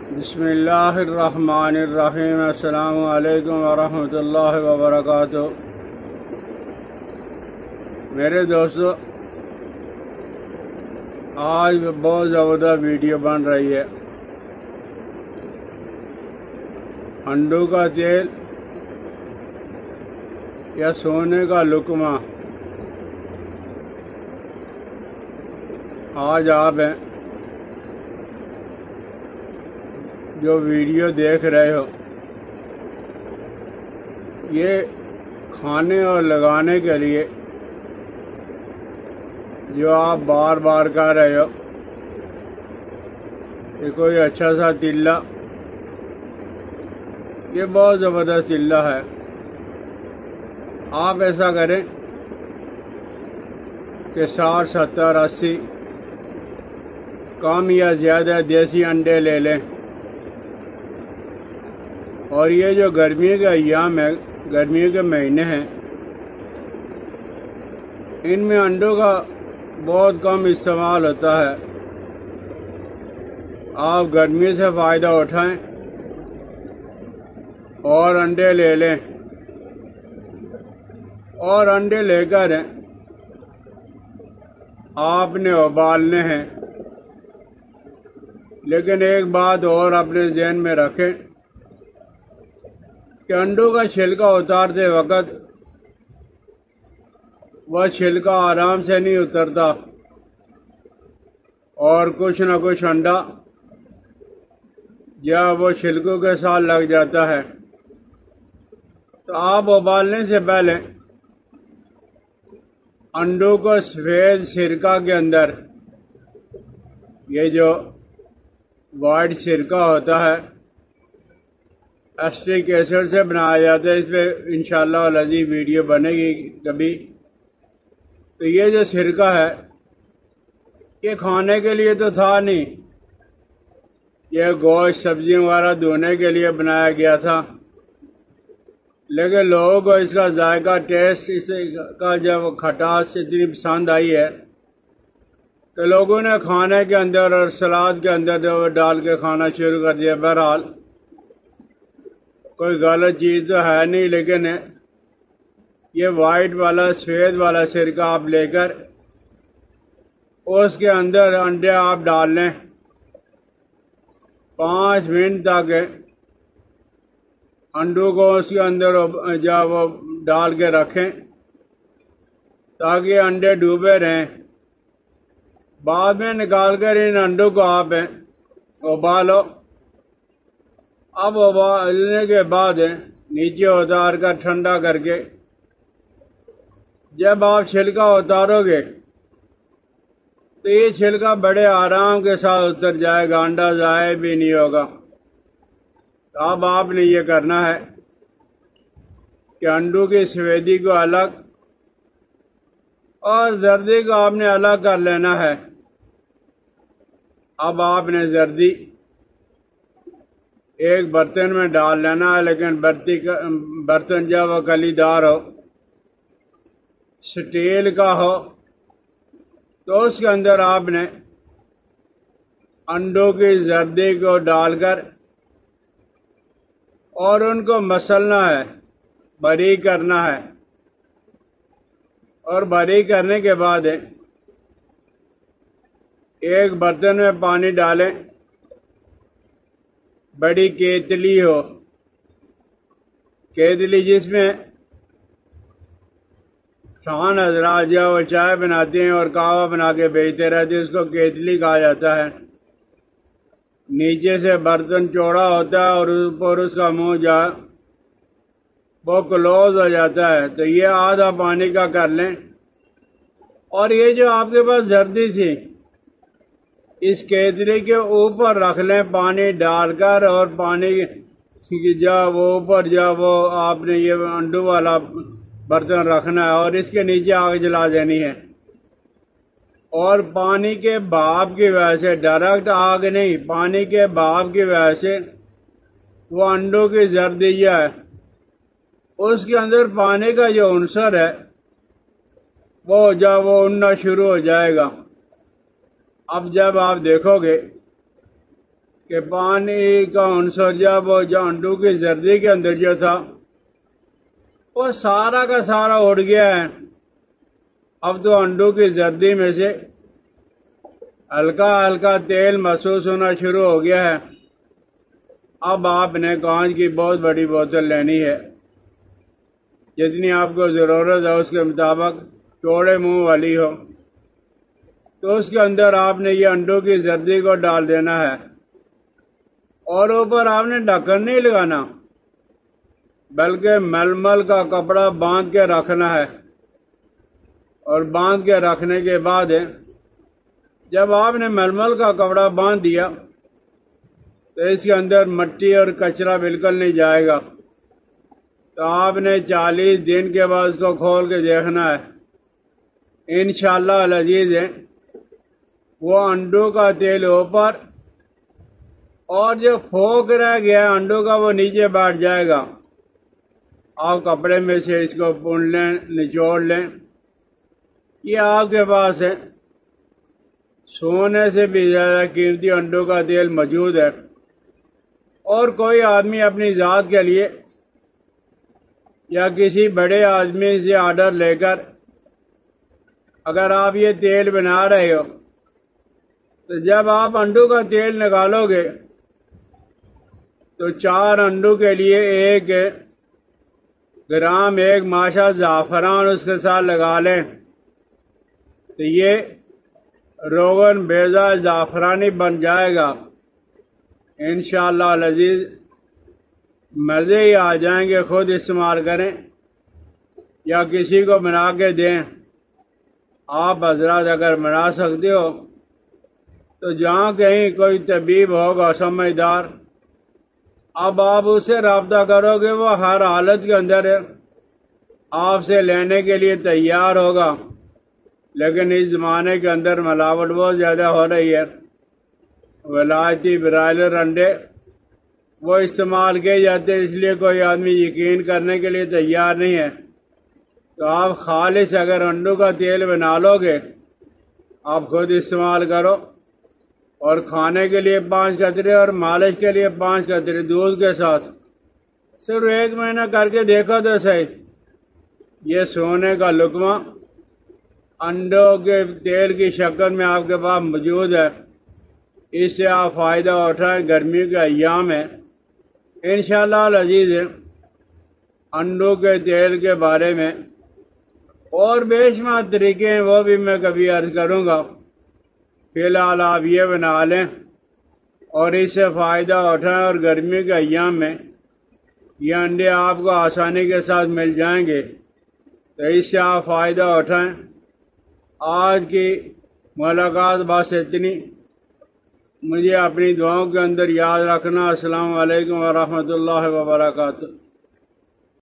بسم اللہ الرحمن الرحیم۔ السلام علیکم ورحمۃ اللہ وبرکاتہ۔ میرے دوستو، آج بہت زبردست ویڈیو بن رہی ہے۔ انڈوں کا تیل یا سونے کا لقمہ، آج آپ ہیں جو ویڈیو دیکھ رہے ہو، یہ کھانے اور لگانے کے لیے جو آپ بار بار کہہ رہے ہو کہ کوئی اچھا سا تلہ، یہ بہت زبردست تلہ ہے۔ آپ ایسا کریں کہ 60 70 80 کم یا زیادہ دیسی انڈے لے لیں، اور یہ جو گرمیوں کے ایام ہے، گرمیوں کے مہینے ہیں، ان میں انڈوں کا بہت کم استعمال ہوتا ہے۔ آپ گرمی سے فائدہ اٹھائیں اور انڈے لے لیں، اور انڈے لے کر آپ نے ابالنے ہیں۔ لیکن ایک بات اور اپنے ذہن میں رکھیں کہ انڈوں کا چھلکا اتارتے وقت وہ چھلکا آرام سے نہیں اترتا، اور کچھ نہ کچھ انڈا یا وہ چھلکوں کے ساتھ لگ جاتا ہے۔ تو آپ ابالنے سے پہلے انڈوں کو سفید سرکہ کے اندر، یہ جو وائٹ سرکہ ہوتا ہے، اسٹرک ایسڈ سے بنایا جاتا ہے، اس پہ انشاءاللہ العزیز ویڈیو بنے گی کبھی۔ تو یہ جو سرکہ ہے، یہ کھانے کے لیے تو تھا نہیں، یہ گوشت سبزیاں وغیرہ دھونے کے لیے بنایا گیا تھا۔ لیکن لوگوں کو اس کا ذائقہ، ٹیسٹ، اس کا جب کھٹاس اتنی پسند آئی ہے کہ لوگوں نے کھانے کے اندر اور سلاد کے اندر ڈال کے کھانا شروع کر دیا۔ بہرحال کوئی غلط چیز تو ہے نہیں، لیکن یہ وائٹ والا، سفید والا سرکہ آپ لے کر اس کے اندر انڈے آپ ڈال لیں، 5 منٹ تک انڈوں کو اس کے اندر جب وہ ڈال کے رکھیں تاکہ انڈے ڈوبے رہیں۔ بعد میں نکال کر ان انڈوں کو آپ ابالو۔ اب ابالنے کے بعد نیچے اتار کر ٹھنڈا کر کے جب آپ چھلکا اتارو گے تو یہ چھلکا بڑے آرام کے ساتھ اتر جائے گا، انڈا ضائع بھی نہیں ہوگا۔ تو اب آپ نے یہ کرنا ہے کہ انڈوں کی سفیدی کو الگ اور زردی کو آپ نے الگ کر لینا ہے۔ اب آپ نے زردی ایک برتن میں ڈال لینا ہے، لیکن برتن جب وہ کلی دار ہو، سٹیل کا ہو، تو اس کے اندر آپ نے انڈوں کی زردی کو ڈال کر اور ان کو مسلنا ہے، باریک کرنا ہے، اور باریک کرنے کے بعد ایک برتن میں پانی ڈالیں، بڑی کیتلی ہو، کیتلی جس میں کسان حضرات جو وہ چائے بناتے ہیں اور قہوہ بنا کے بیچتے رہتے ہیں، اس کو کیتلی کہا جاتا ہے۔ نیچے سے برتن چوڑا ہوتا ہے اور اوپر اس کا منہ جو وہ کلوز ہو جاتا ہے۔ تو یہ آدھا پانی کا کر لیں، اور یہ جو آپ کے پاس زردی تھی، اس کیتلی کے اوپر رکھ لیں پانی ڈال کر، اور پانی کی جب وہ اوپر جب وہ آپ نے یہ انڈوں والا برتن رکھنا ہے، اور اس کے نیچے آگ جلا دینی ہے، اور پانی کے بھاپ کی وجہ سے، ڈائریکٹ آگ نہیں، پانی کے بھاپ کی وجہ سے وہ انڈوں کی زردی ہے، اس کے اندر پانی کا جو عنصر ہے وہ جب وہ اڑنا شروع ہو جائے گا۔ اب جب آپ دیکھو گے کہ پانی کا عنصر جب وہ جو انڈو کی زردی کے اندر جو تھا وہ سارا کا سارا اڑ گیا ہے. اب تو انڈو کی زردی میں سے ہلکا ہلکا تیل محسوس ہونا شروع ہو گیا ہے. اب آپ نے کانچ کی بہت بڑی بوتل لینی ہے، جتنی آپ کو ضرورت ہے اس کے مطابق، چوڑے منہ والی ہو. تو اس کے اندر آپ نے یہ انڈوں کی زردی کو ڈال دینا ہے، اور اوپر آپ نے ڈھکن نہیں لگانا بلکہ ململ کا کپڑا باندھ کے رکھنا ہے. اور باندھ کے رکھنے کے بعد جب آپ نے ململ کا کپڑا باندھ دیا تو اس کے اندر مٹی اور کچرا بالکل نہیں جائے گا. تو آپ نے 40 دن کے بعد اس کو کھول کے دیکھنا ہے. انشاءاللہ العزیز وہ انڈوں کا تیل اوپر اور جو پھوک رہ گیا ہے انڈوں کا وہ نیچے بیٹھ جائے گا. آپ کپڑے میں سے اس کو پون لیں، نچوڑ لیں. یہ آپ کے پاس ہے سونے سے بھی زیادہ قیمتی انڈوں کا تیل موجود ہے. اور کوئی آدمی اپنی ذات کے لیے یا کسی بڑے آدمی سے آرڈر لے کر اگر آپ یہ تیل بنا رہے ہو تو جب آپ انڈوں کا تیل نکالو گے تو 4 انڈوں کے لیے 1 گرام 1 ماشا زعفران اس کے ساتھ لگا لیں تو یہ روغن بیضا زعفرانی بن جائے گا. انشاءاللہ العزیز مزے ہی آ جائیں گے. خود استعمال کریں یا کسی کو بنا کے دیں. آپ حضرات اگر بنا سکتے ہو تو جہاں کہیں کوئی طبیب ہوگا سمجھدار، اب آپ اس سے رابطہ کرو گے، وہ ہر حالت کے اندر آپ سے لینے کے لیے تیار ہوگا. لیکن اس زمانے کے اندر ملاوٹ بہت زیادہ ہو رہی ہے. ولایتی برائلر انڈے وہ استعمال کیے جاتے ہیں، اس لیے کوئی آدمی یقین کرنے کے لیے تیار نہیں ہے. تو آپ خالص اگر انڈوں کا تیل بنا لو گے، آپ خود استعمال کرو، اور کھانے کے لیے 5 قطرے اور مالش کے لیے 5 قطرے دودھ کے ساتھ صرف 1 مہینہ کر کے دیکھو تو صحیح. یہ سونے کا لقمہ انڈوں کے تیل کی شکل میں آپ کے پاس موجود ہے. اس سے آپ فائدہ اٹھائیں. گرمی کے ایام ہے. انشاءاللہ العزیز انڈوں کے تیل کے بارے میں اور بے شمار طریقے ہیں، وہ بھی میں کبھی عرض کروں گا. فی الحال آپ یہ بنا لیں اور اس سے فائدہ اٹھائیں، اور گرمی کے ایام میں یہ انڈے آپ کو آسانی کے ساتھ مل جائیں گے. تو اس سے آپ فائدہ اٹھائیں. آج کی ملاقات بس اتنی. مجھے اپنی دعاؤں کے اندر یاد رکھنا. السلام علیکم ورحمۃ اللہ وبرکاتہ.